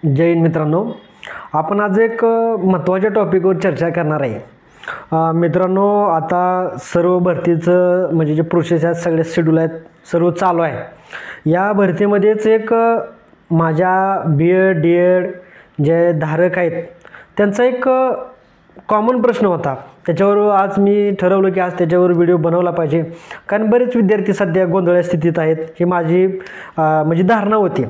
जय हिंद मित्रांनो, आपण आज एक महत्त्वाच्या टॉपिकवर चर्चा करणार आहे. मित्रांनो, आता सर्व भरतीचं म्हणजे जे प्रोसेस आहेत, सगळे शेड्यूल आहेत, सर्व चालू आहे. या भरतीमध्येच एक माझ्या BEd DEd जे धारक आहेत त्यांचा एक कॉमन प्रश्न होता. त्याच्यावर आज मी ठरवलं की आज त्याच्यावर व्हिडिओ बनवला पाहिजे, कारण बरेच विद्यार्थी सध्या गोंधळ्या स्थितीत आहेत. ही माझी म्हणजे धारणा होती.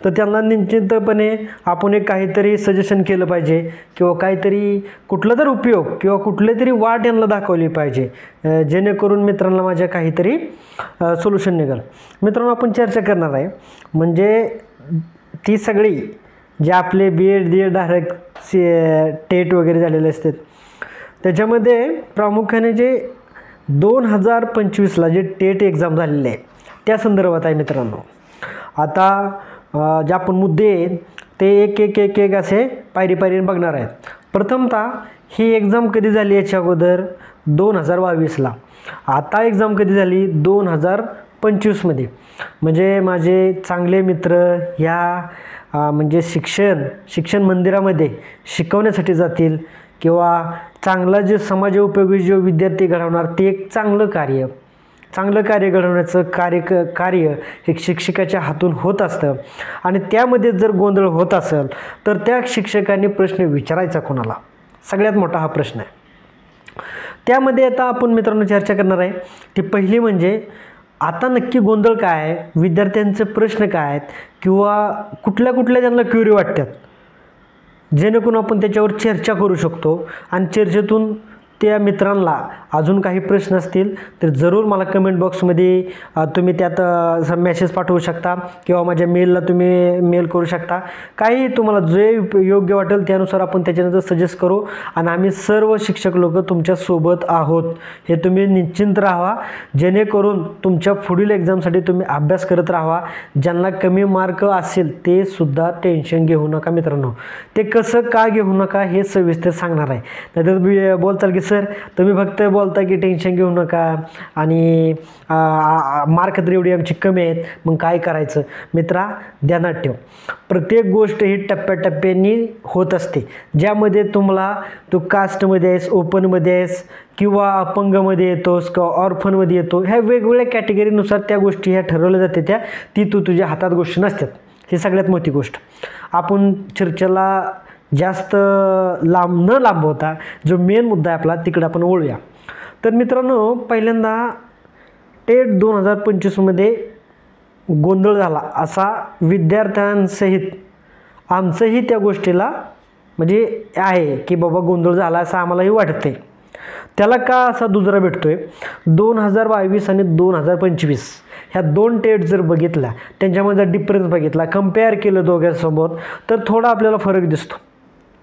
तर त्यांना निश्चितपणे आपण एक काहीतरी सजेशन केलं पाहिजे किंवा काहीतरी कुठला तर उपयोग किंवा कुठली तरी वाट यांना दाखवली पाहिजे, जेणेकरून मित्रांना माझ्या काहीतरी सोल्युशन निघेल. मित्रांनो, आपण चर्चा करणार आहे म्हणजे ती सगळी जे आपले BEd DEd धारक टेट वगैरे झालेले असतात त्याच्यामध्ये प्रामुख्याने जे 2025ला जे टेट एक्झाम झालेले आहे त्या संदर्भात आहे. मित्रांनो, आता जे आपण मुद्दे आहेत ते एक असे पायरीने बघणार आहेत. प्रथमतः ही एक्झाम कधी झाली याच्या अगोदर 2022ला. आता एक्झाम कधी झाली 2025मध्ये. म्हणजे माझे चांगले मित्र ह्या म्हणजे शिक्षण मंदिरामध्ये शिकवण्यासाठी जातील किंवा चांगला जे समाजोपयोगी जो विद्यार्थी घडवणार ते एक चांगलं कार्य घडवण्याचं कार्य हे शिक्षकाच्या हातून होत असतं. आणि त्यामध्ये जर गोंधळ होत असेल तर त्या शिक्षकांनी प्रश्न विचारायचा कोणाला, सगळ्यात मोठा हा प्रश्न आहे. त्यामध्ये आता आपण मित्रांनो चर्चा करणार आहे. ती पहिली म्हणजे आता नक्की गोंधळ काय आहे, विद्यार्थ्यांचे प्रश्न काय आहेत किंवा कुठल्या त्यांना क्युरी वाटतात, जेणेकरून आपण त्याच्यावर चर्चा करू शकतो. आणि चर्चेतून त्या मित्रांना अजून काही प्रश्न असतील तर जरूर मला कमेंट बॉक्समध्ये तुम्ही त्यात मेसेज पाठवू शकता किंवा माझ्या मेलला तुम्ही मेल करू शकता. काही तुम्हाला जे योग्य वाटेल त्यानुसार आपण त्याच्यानंतर सजेस्ट करू. आणि आम्ही सर्व शिक्षक लोक तुमच्यासोबत आहोत, हे तुम्ही निश्चिंत राहा, जेणेकरून तुमच्या पुढील एक्झामसाठी तुम्ही अभ्यास करत राहा. ज्यांना कमी मार्क असेल ते सुद्धा टेन्शन घेऊ नका मित्रांनो. ते कसं का घेऊ नका हे सविस्तर सांगणार आहे. नाहीतर बोलताल की सर तुम्ही फक्त बोलता की टेन्शन घेऊ नका आणि मार्क तर एवढी आमची कमी आहेत, मग काय करायचं. मित्रा, ध्यानात ठेव, प्रत्येक गोष्ट ही टप्प्याटप्प्याने होत असते. ज्यामध्ये तुम्हाला तू कास्टमध्ये आहेस, ओपनमध्ये आहेस किंवा अपंगमध्ये येतोस किंवा ऑर्फनमध्ये येतो, ह्या वेगवेगळ्या कॅटेगरीनुसार त्या गोष्टी ह्या ठरवल्या जाते. ती तुझ्या हातात गोष्टी नसतात. ही सगळ्यात मोठी गोष्ट. आपण चर्चेला जास्त न लांबवता जो मेन मुद्दा आहे आपला तिकडे आपण वळूया. तर मित्रांनो, पहिल्यांदा टेट 2025मध्ये गोंधळ झाला असा विद्यार्थ्यांसहित आमचंही त्या गोष्टीला म्हणजे आहे की बाबा गोंधळ झाला असं आम्हालाही वाटतंय. त्याला का असा दुजरा भेटतोय, 2022 आणि 2025 ह्या दोन टेट जर बघितला, त्यांच्यामध्ये जर डिफरन्स बघितला, कम्पेअर केलं दोघांसमोर, तर थोडा आपल्याला फरक दिसतो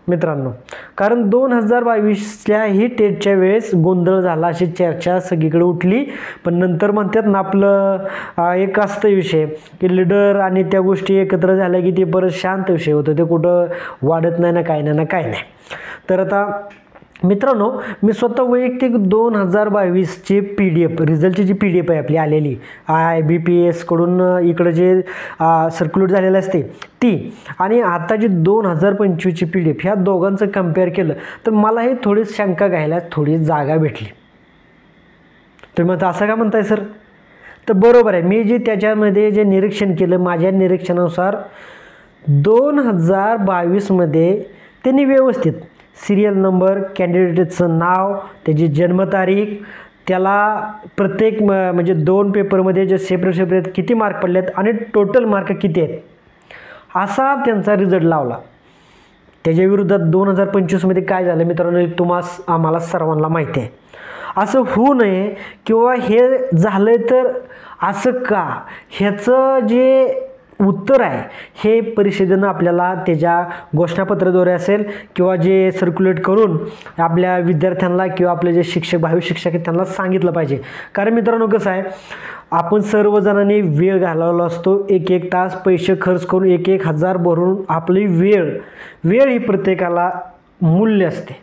मित्रांनो. कारण 2022ल्या ही टेटच्या वेळेस गोंधळ झाला अशी चर्चा सगळीकडे उठली. पण नंतर म्हणतात ना आपलं एक असतं विषय की लीडर आणि त्या गोष्टी एकत्र झाल्या की ते परत शांत विषय होतं, ते कुठं वाढत नाही ना काय नाही. तर आता मित्रांनो, मी स्वतः वैयक्तिक 2022ची PDF रिझल्टची जी PDF आहे आपली आलेली IBPS कडून इकडं जे सर्क्युलेट झालेलं असते ती आणि आता जी 2025ची PDF ह्या दोघांचं कम्पेअर केलं तर मला हे थोडी शंका घ्यायला थोडी जागा भेटली. तुम्ही म्हणता असं का म्हणताय सर? तर बरोबर आहे, मी जे त्याच्यामध्ये जे निरीक्षण केलं, माझ्या निरीक्षणानुसार 2022मध्ये त्यांनी व्यवस्थित सिरियल नंबर, कॅन्डिडेटचं नाव, त्याची जन्मतारीख, त्याला प्रत्येक म्हणजे 2 पेपरमध्ये जे सेपरेट किती मार्क पडलेत आणि टोटल मार्क किती आहेत असा त्यांचा रिझल्ट लावला. त्याच्या विरोधात 2025मध्ये काय झालं मित्रांनो, आम्हाला सर्वांना माहिती आहे. असं होऊ नये किंवा हे झालं तर असं का, ह्याचं जे उत्तर आहे हे परिषदेनं आपल्याला त्याच्या घोषणापत्राद्वारे असेल किंवा जे सर्क्युलेट करून आपल्या विद्यार्थ्यांना किंवा आपले जे भावी शिक्षक आहेत त्यांना सांगितलं पाहिजे. कारण मित्रांनो कसं आहे, आपण सर्वजणांनी वेळ घालवला असतो, एक तास पैसे खर्च करून 1,000 भरून आपली वेळ ही प्रत्येकाला मूल्य असते.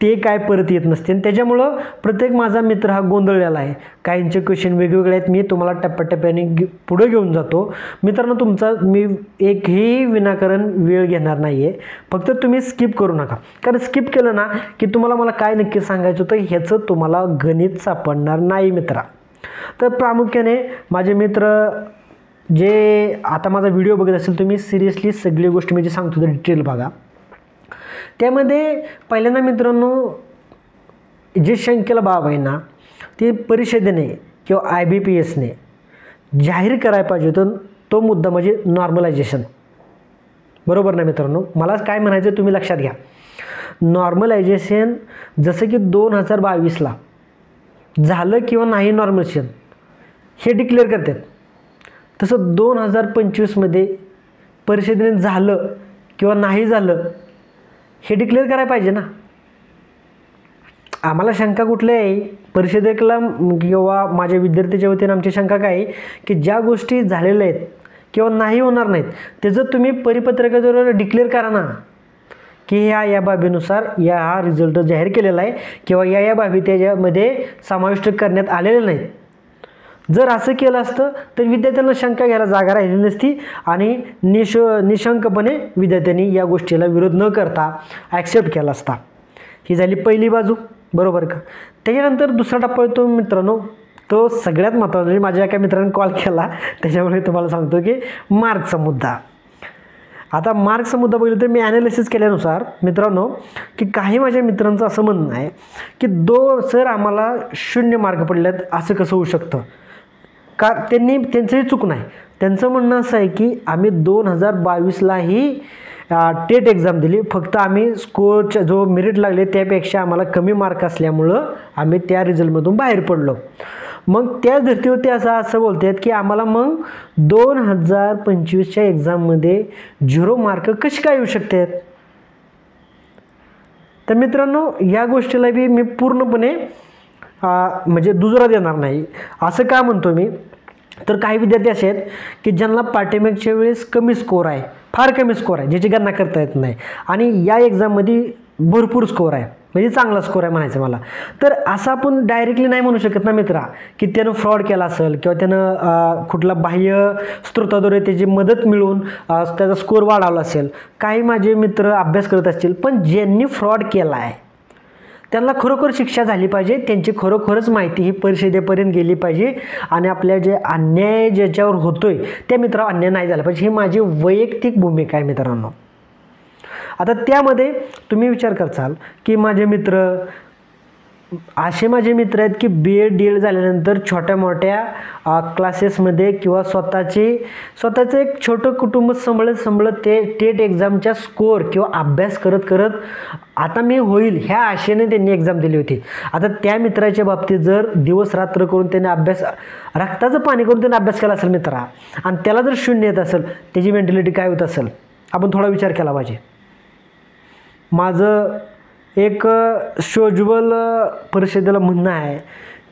ते काय परत येत नसते. आणि त्याच्यामुळं प्रत्येक माझा मित्र हा गोंधळलेला आहे. काहींचे क्वेश्चन वेगवेगळे आहेत. मी तुम्हाला टप्प्याटप्प्याने पुढे घेऊन जातो. मित्रांनो, तुमचा मी एकही विनाकारण वेळ घेणार नाही आहे. फक्त तुम्ही स्किप करू नका, कारण स्किप केलं ना की तुम्हाला मला काय नक्की सांगायचं होतं ह्याचं तुम्हाला गणित सापडणार नाही मित्रा. तर प्रामुख्याने माझे मित्र जे आता माझा व्हिडिओ बघत असेल, तुम्ही सिरियसली सगळी गोष्टी मी जे सांगतो ते डिटेल बघा. त्यामध्ये पहिल्यांदा मित्रांनो, जे शंकेला बाब आहे ना ते परिषदेने किंवा IBPSने जाहीर करायला पाहिजे होतं. तो मुद्दा म्हणजे नॉर्मलायझेशन. बरोबर ना मित्रांनो, मला काय म्हणायचं तुम्ही लक्षात घ्या. नॉर्मलायझेशन जसं की 2022ला झालं किंवा नाही नॉर्मलायझेशन हे डिक्लेअर करतात, तसं 2025मध्ये परिषदेने झालं किंवा नाही झालं हे डिक्लेअर करायला पाहिजे ना. आम्हाला शंका कुठली आहे परिषदेला किंवा माझ्या विद्यार्थ्याच्या वतीने आमची शंका काय आहे की ज्या गोष्टी झालेल्या आहेत किंवा नाही होणार नाहीत त्याचं तुम्ही परिपत्रकाद्वारे डिक्लेअर करा ना की या बाबीनुसार हा रिझल्ट जाहीर केलेला आहे किंवा या बाबी त्याच्यामध्ये समाविष्ट करण्यात आलेल्या नाहीत. जर असं केलं असतं तर विद्यार्थ्यांना शंका घ्यायला जागा राहिली नसती आणि निशंकपणे विद्यार्थ्यांनी या गोष्टीला विरोध न करता ॲक्सेप्ट केला असता. ही झाली पहिली बाजू, बरोबर का. त्याच्यानंतर दुसरा टप्पा येतो मित्रांनो, तो सगळ्यात महत्त्वाचा. म्हणजे माझ्या एका मित्राने कॉल केला त्याच्यामुळे तुम्हाला सांगतो की मार्कचा मुद्दा. आता मार्क्सचा मुद्दा बघितलं तर मी ॲनालिसिस केल्यानुसार मित्रांनो की काही माझ्या मित्रांचं असं म्हणणं आहे की सर आम्हाला 0 मार्क पडलेत, असं कसं होऊ शकतं. का त्यांचंही चूक नाही. त्यांचं म्हणणं असं आहे की आम्ही 2022लाही टेट एक्झाम दिली, फक्त आम्ही स्कोरच्या जो मेरिट लागले त्यापेक्षा आम्हाला कमी मार्क असल्यामुळं आम्ही त्या रिझल्टमधून बाहेर पडलो. मग त्या धर्तीवरती असं बोलतात की आम्हाला मग 2025च्या एक्झाममध्ये 0 मार्क कसे काय येऊ शकतात. तर मित्रांनो या गोष्टीला बी मी पूर्णपणे म्हणजे दुजोरा देणार नाही. असं का म्हणतो मी, तर काही विद्यार्थी असे आहेत की ज्यांना पाठ्यमिकच्या वेळेस कमी स्कोर आहे, फार कमी स्कोर आहे, ज्याची गणना करता येत नाही, आणि या एक्झाममध्ये भरपूर स्कोर आहे, म्हणजे चांगला स्कोर आहे म्हणायचं मला. तर असं आपण डायरेक्टली नाही म्हणू शकत ना मित्रा की त्यानं फ्रॉड केला असेल किंवा त्यानं कुठला बाह्य स्रोताद्वारे त्याची मदत मिळून त्याचा स्कोर वाढवला असेल. काही माझे मित्र अभ्यास करत असतील, पण ज्यांनी फ्रॉड केला आहे त्यांना खरोखर शिक्षा झाली पाहिजे. त्यांची खरोखरच माहिती ही परिषदेपर्यंत गेली पाहिजे आणि आपल्या जे अन्याय ज्याच्यावर होतोय त्या मित्रावर अन्याय नाही झाला पाहिजे. ही माझी वैयक्तिक भूमिका आहे मित्रांनो. आता त्यामध्ये तुम्ही विचार करसाल की माझे मित्र असे आहेत की BEd DEd झाल्यानंतर छोट्या मोठ्या क्लासेसमध्ये किंवा स्वतःचं एक छोटं कुटुंब सांभाळत ते टेट एक्झामच्या स्कोर किंवा अभ्यास करत आता मी होईल ह्या आशेने त्यांनी एक्झाम दिली होती. आता त्या मित्राच्या बाबतीत जर दिवस रात्र करून त्याने अभ्यास, रक्ताचं पाणी करून त्याने अभ्यास केला असेल मित्रा, आणि त्याला जर 0 येत असेल, त्याची मेंटॅलिटी काय होत असेल आपण थोडा विचार केला पाहिजे. माझं एक शोज्वल परिषदेला म्हणणं आहे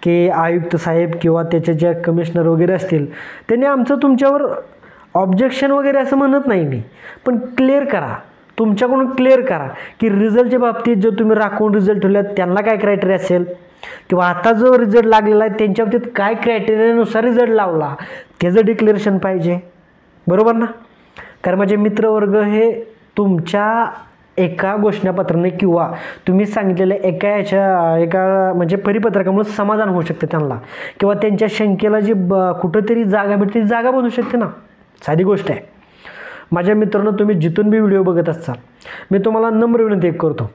की आयुक्त साहेब किंवा त्याचे जे कमिशनर वगैरे असतील त्यांनी आमचं तुमच्यावर ऑब्जेक्शन वगैरे असं म्हणत नाही मी, पण क्लिअर करा, तुमच्याकडून क्लिअर करा की रिझल्टच्या बाबतीत जो तुम्ही राखून रिझल्ट ठेवल्यात त्यांना काय क्रायटेरिया असेल किंवा आता जो रिझल्ट लागलेला आहे त्यांच्या बाबतीत काय क्रायटेरियानुसार रिझल्ट लावला त्याचं डिक्लेरेशन पाहिजे. बरोबर ना. कारण माझे मित्रवर्ग हे तुमच्या एका घोषणापत्राने किंवा तुम्ही सांगितलेल्या एका म्हणजे परिपत्रकामुळे समाधान होऊ शकते त्यांना, किंवा त्यांच्या शंकेला जी कुठंतरी जागा भेटते ती जागा बनू शकते ना. साधी गोष्ट आहे. माझ्या मित्रांनो, तुम्ही जिथून बी व्हिडिओ बघत असाल, मी तुम्हाला नम्र विनंती करतो,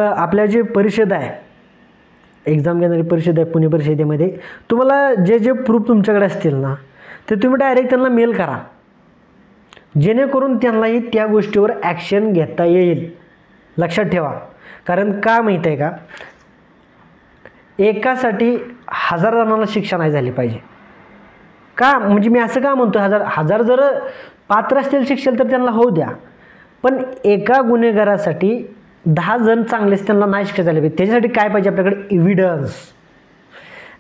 आपल्या जे परिषद आहे, एक्झाम घेणारी परिषद आहे पुणे परिषदेमध्ये, तुम्हाला जे प्रूफ तुमच्याकडे असतील ना ते तुम्ही डायरेक्ट त्यांना मेल करा, जेणेकरून त्यांनाही त्या गोष्टीवर ॲक्शन घेता येईल. लक्षात ठेवा. कारण का माहीत आहे का, एकासाठी 1000 जणांना शिक्षा नाही झाली पाहिजे. का म्हणजे मी असं का म्हणतो, हजार जर पात्र असतील शिक्षा तर त्यांना होऊ द्या, पण एका गुन्हेगारासाठी 10 जण चांगलेच त्यांना नाही शिक्षा झाली पाहिजे. त्याच्यासाठी काय पाहिजे आपल्याकडे, एव्हिडन्स.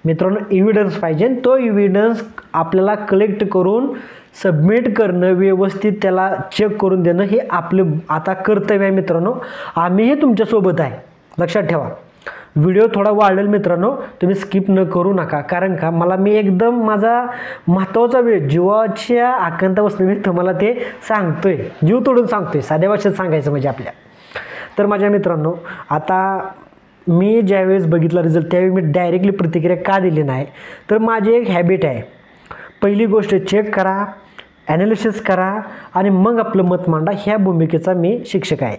मित्रांनो, एव्हिडन्स पाहिजे. तो एव्हिडन्स आपल्याला कलेक्ट करून सबमिट करणं, व्यवस्थित त्याला चेक करून देणं हे आपलं आता कर्तव्य आहे मित्रांनो. आम्हीही तुमच्यासोबत आहे, लक्षात ठेवा. व्हिडिओ थोडा वाढेल मित्रांनो, तुम्ही स्किप न करू नका. कारण का मी एकदम माझा महत्त्वाचा वेळ जीवाच्या आकांतापासून मी तुम्हाला ते सांगतोय, जीव तोडून सांगतोय, साध्या भाषेत सांगायचं म्हणजे आपल्या. तर माझ्या मित्रांनो, आता मी ज्यावेळेस बघितला रिझल्ट त्यावेळी मी डायरेक्टली प्रतिक्रिया का दिली नाही, तर माझी एक हॅबिट आहे. पहिली गोष्ट चेक करा, ॲनालिसिस करा आणि मग आपलं मत मांडा. ह्या भूमिकेचा मी शिक्षक आहे,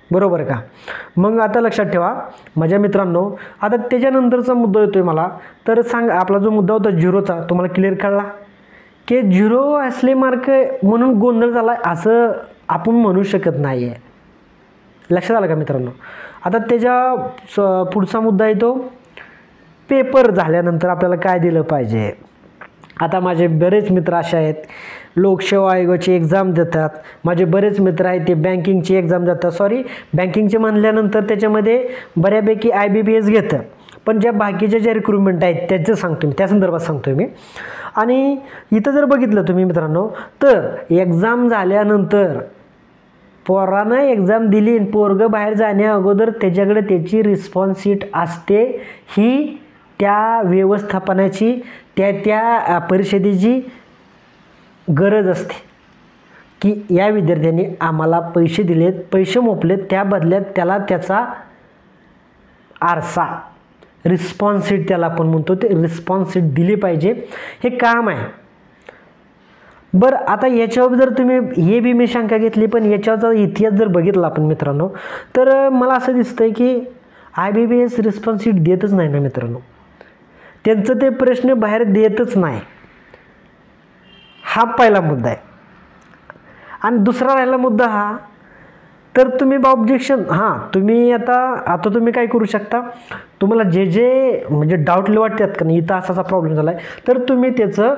बरोबर का. मग आता लक्षात ठेवा माझ्या मित्रांनो, आता त्याच्यानंतरचा मुद्दा येतोय मला. तर आपला जो मुद्दा होता झिरोचा, तुम्हाला क्लिअर कळला की झिरो असले मार्क म्हणून गोंधळ झाला असं आपण म्हणू शकत नाही आहे. लक्षात आलं का मित्रांनो. आता त्याच्या पुढचा मुद्दा येतो पेपर झाल्यानंतर आपल्याला काय दिलं पाहिजे. आता माझे बरेच मित्र असे आहेत, लोकसेवा आयोगाची एक्झाम देतात. माझे बरेच मित्र आहेत ते बँकिंगची एक्झाम देतात. बँकिंगचे म्हणल्यानंतर त्याच्यामध्ये बऱ्यापैकी IBPS घेतं, पण ज्या बाकीच्या ज्या रिक्रुटमेंट आहेत त्याचं सांगतो मी, त्या संदर्भात सांगतो मी. आणि इथं जर बघितलं तुम्ही मित्रांनो, तर एक्झाम झाल्यानंतर पोरानं एक्झाम दिली, पोरगं बाहेर जाण्या अगोदर त्याच्याकडे त्याची रिस्पॉन्स शीट असते. ही त्या व्यवस्थापनाची त्या परिषदेची गरज असते की या विद्यार्थ्यांनी आम्हाला पैसे दिलेत, पैसे मोपलेत, त्या बदल्यात त्याला त्याचा आरसा, रिस्पॉन्स शीट त्याला आपण म्हणतो, ते रिस्पॉन्स शीट दिली पाहिजे. हे काम आहे. बरं, आता याच्यावर जर तुम्ही हे बी मी शंका घेतली, पण याच्यावरचा इतिहास जर बघितला आपण मित्रांनो, तर मला असं दिसतंय की IBPS रिस्पॉन्स शीट देतच नाही ना मित्रांनो. त्यांचं ते प्रश्न बाहेर देतच नाही. हा पहिला मुद्दा आहे. आणि दुसरा राहिला मुद्दा हा, तर तुम्ही ऑब्जेक्शन तुम्ही आता तुम्ही काय करू शकता, तुम्हाला जे म्हणजे डाऊटले वाटतात का नाही इथं असा प्रॉब्लेम झाला आहे, तर तुम्ही त्याचं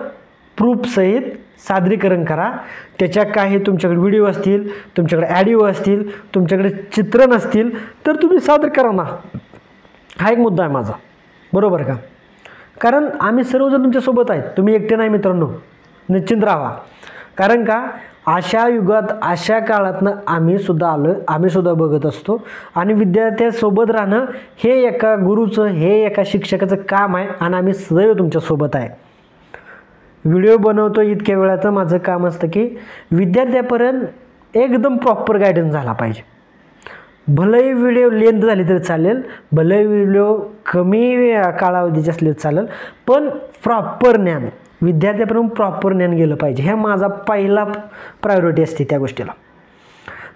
प्रूफसहित सादरीकरण करा. त्याच्या काही तुमच्याकडे व्हिडिओ असतील, तुमच्याकडे ॲडिओ असतील, तुमच्याकडे चित्रण असतील, तर तुम्ही सादर करा ना. हा एक मुद्दा आहे माझा, बरोबर का. कारण आम्ही सर्वजण तुमच्यासोबत आहेत, तुम्ही एकटे नाही मित्रांनो, निश्चिंत राहा. कारण का अशा युगात, अशा काळातनं आम्ही सुद्धा बघत असतो. आणि विद्यार्थ्यासोबत राहणं हे एका गुरुचं, हे एका शिक्षकाचं काम आहे. आणि आम्ही सदैव तुमच्यासोबत आहे. व्हिडिओ बनवतो इतक्या वेळाचं माझं काम असतं की विद्यार्थ्यापर्यंत एकदम प्रॉपर गायडन्स झाला पाहिजे. भलेही व्हिडिओ लेंथ झाली तरी चालेल, भलेही व्हिडिओ कमी कालावधीचे असले चालेल, पण प्रॉपर ज्ञान विद्यार्थ्यापर्यंत प्रॉपर ज्ञान गेलं पाहिजे. ह्या माझा पहिला प्रायोरिटी असते त्या गोष्टीला.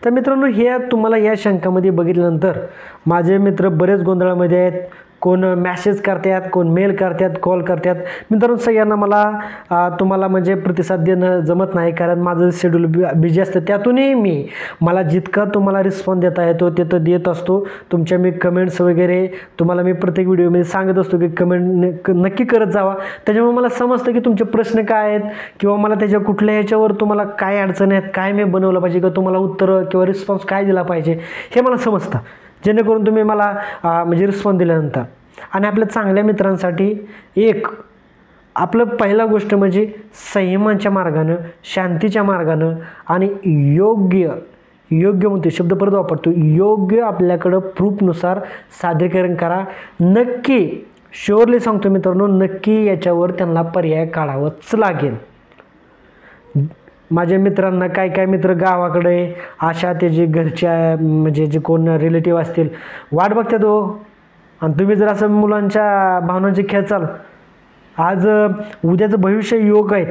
तर मित्रांनो, हे तुम्हाला या शंकामध्ये बघितल्यानंतर माझे मित्र बरेच गोंधळामध्ये आहेत. कोण मॅसेज करतात, कोण मेल करतात, कॉल करतात. मित्रांनो, सगळ्यांना तुम्हाला म्हणजे प्रतिसाद देणं जमत नाही, कारण माझं शेड्यूल बिझी असतं. त्यातूनही मला जितका तुम्हाला रिस्पॉन्स देता येतो ते तर देत असतो. तुमच्या मी कमेंट्स वगैरे तुम्हाला मी प्रत्येक व्हिडिओमध्ये सांगत असतो की कमेंट नक्की करत जावा. त्याच्यामुळे मला समजतं की तुमचे प्रश्न काय आहेत, किंवा मला त्याच्या कुठल्या ह्याच्यावर तुम्हाला काय अडचणी आहेत, काय मी बनवलं पाहिजे, किंवा तुम्हाला उत्तरं किंवा रिस्पॉन्स काय दिला पाहिजे हे मला समजतं, जेणेकरून तुम्ही मला म्हणजे रिस्पॉन्स दिल्यानंतर. आणि आपल्या चांगल्या मित्रांसाठी आपलं पहिला गोष्ट म्हणजे संयमाच्या मार्गानं, शांतीच्या मार्गानं आणि योग्य म्हणतो, शब्द परत वापरतो, योग्य आपल्याकडं प्रूफनुसार सादरीकरण करा. नक्की शुअरली सांगतो मित्रांनो, नक्की याच्यावर त्यांना पर्याय काढावाच लागेल. माझ्या मित्रांना काय मित्र गावाकडे अशा त्याचे घरच्या म्हणजे जे कोण रिलेटिव्ह असतील वाट बघतात हो. आणि तुम्ही जर असं मुलांच्या भावनांचे खेचाल, आज उद्याचं भविष्य युवक आहेत,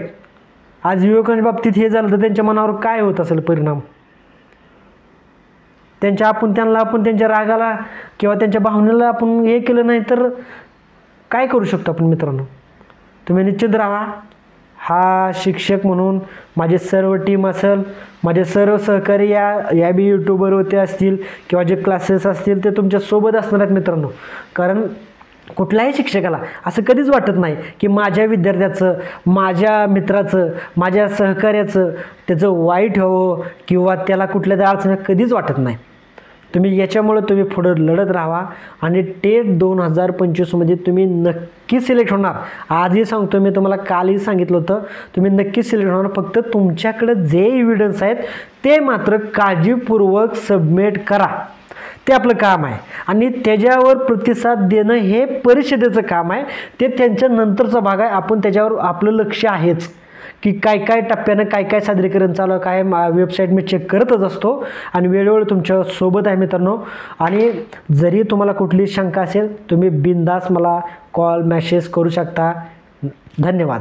आज युवकांच्या बाबतीत हे झालं तर त्यांच्या मनावर काय होत असेल परिणाम. आपण त्यांच्या रागाला किंवा त्यांच्या भावनेला आपण हे केलं नाही तर काय करू शकतो आपण मित्रांनो. तुम्ही निश्चित राहा. हा शिक्षक म्हणून माझे सर्व टीम असेल, माझे सर्व सहकारी या बी यूट्यूबरवरती असतील किंवा जे क्लासेस असतील ते तुमच्यासोबत असणार आहेत मित्रांनो. कारण कुठल्याही शिक्षकाला असं कधीच वाटत नाही की माझ्या विद्यार्थ्याचं, माझ्या मित्राचं, माझ्या सहकार्याचं त्याचं वाईट व्हावं किंवा त्याला कुठल्या तरी अडचणी, कधीच वाटत नाही. तुम्ही याच्यामुळे तुम्ही पुढं लढत राहा आणि टेट 2025मध्ये तुम्ही नक्की सिलेक्ट होणार. आजही सांगतो मी तुम्हाला, कालही सांगितलं होतं, तुम्ही नक्की सिलेक्ट होणार. फक्त तुमच्याकडे जे एव्हिडन्स आहेत ते मात्र काळजीपूर्वक सबमिट करा. ते आपलं काम आहे आणि त्याच्यावर प्रतिसाद देणं हे परिषदेचं काम आहे. ते त्यांच्या नंतरचा भाग आहे. आपण त्याच्यावर आपलं लक्ष आहेच की काय काय टप्प्यानं काय काय सादरीकरण चालू आहे, काय वेबसाईट मी चेक करतच असतो आणि वेळोवेळी तुमच्यासोबत आहे मित्रांनो. आणि जरी तुम्हाला कुठली शंका असेल तुम्ही बिनधास्त मला कॉल मेसेज करू शकता. धन्यवाद.